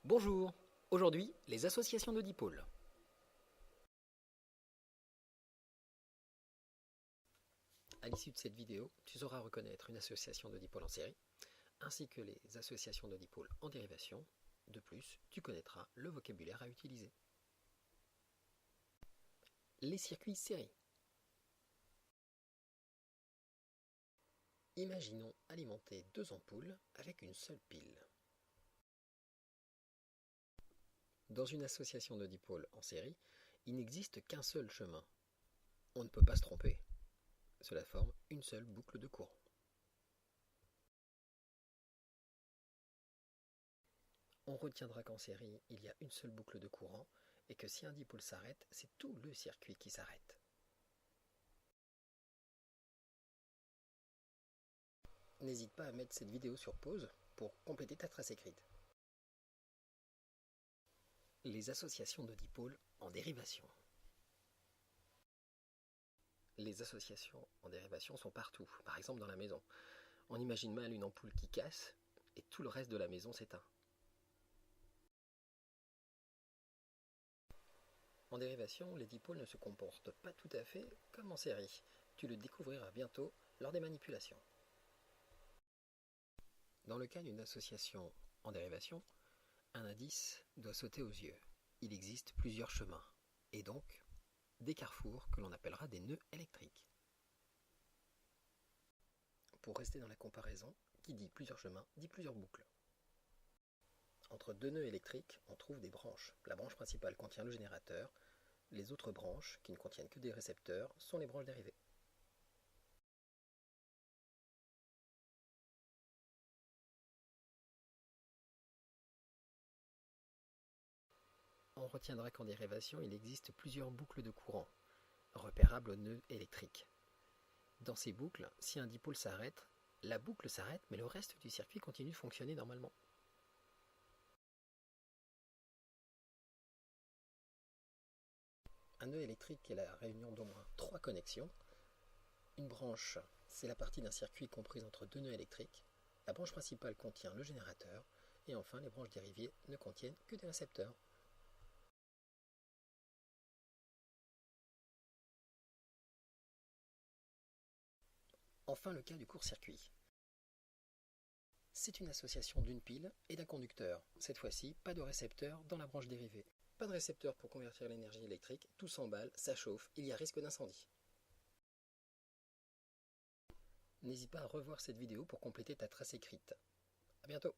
Bonjour, aujourd'hui les associations de dipôles. À l'issue de cette vidéo, tu sauras reconnaître une association de dipôles en série, ainsi que les associations de dipôles en dérivation. De plus, tu connaîtras le vocabulaire à utiliser. Les circuits série. Imaginons alimenter deux ampoules avec une seule pile. Dans une association de dipôles en série, il n'existe qu'un seul chemin. On ne peut pas se tromper. Cela forme une seule boucle de courant. On retiendra qu'en série, il y a une seule boucle de courant et que si un dipôle s'arrête, c'est tout le circuit qui s'arrête. N'hésite pas à mettre cette vidéo sur pause pour compléter ta trace écrite. Les associations de dipôles en dérivation. Les associations en dérivation sont partout, par exemple dans la maison. On imagine mal une ampoule qui casse et tout le reste de la maison s'éteint. En dérivation, les dipôles ne se comportent pas tout à fait comme en série. Tu le découvriras bientôt lors des manipulations. Dans le cas d'une association en dérivation, un indice doit sauter aux yeux. Il existe plusieurs chemins, et donc des carrefours que l'on appellera des nœuds électriques. Pour rester dans la comparaison, qui dit plusieurs chemins dit plusieurs boucles. Entre deux nœuds électriques, on trouve des branches. La branche principale contient le générateur. Les autres branches, qui ne contiennent que des récepteurs, sont les branches dérivées. On retiendra qu'en dérivation, il existe plusieurs boucles de courant, repérables au nœud électrique. Dans ces boucles, si un dipôle s'arrête, la boucle s'arrête, mais le reste du circuit continue de fonctionner normalement. Un nœud électrique est la réunion d'au moins 3 connexions. Une branche, c'est la partie d'un circuit comprise entre deux nœuds électriques. La branche principale contient le générateur. Et enfin, les branches dérivées ne contiennent que des récepteurs. Enfin, le cas du court-circuit. C'est une association d'une pile et d'un conducteur. Cette fois-ci, pas de récepteur dans la branche dérivée. Pas de récepteur pour convertir l'énergie électrique, tout s'emballe, ça chauffe, il y a risque d'incendie. N'hésite pas à revoir cette vidéo pour compléter ta trace écrite. A bientôt!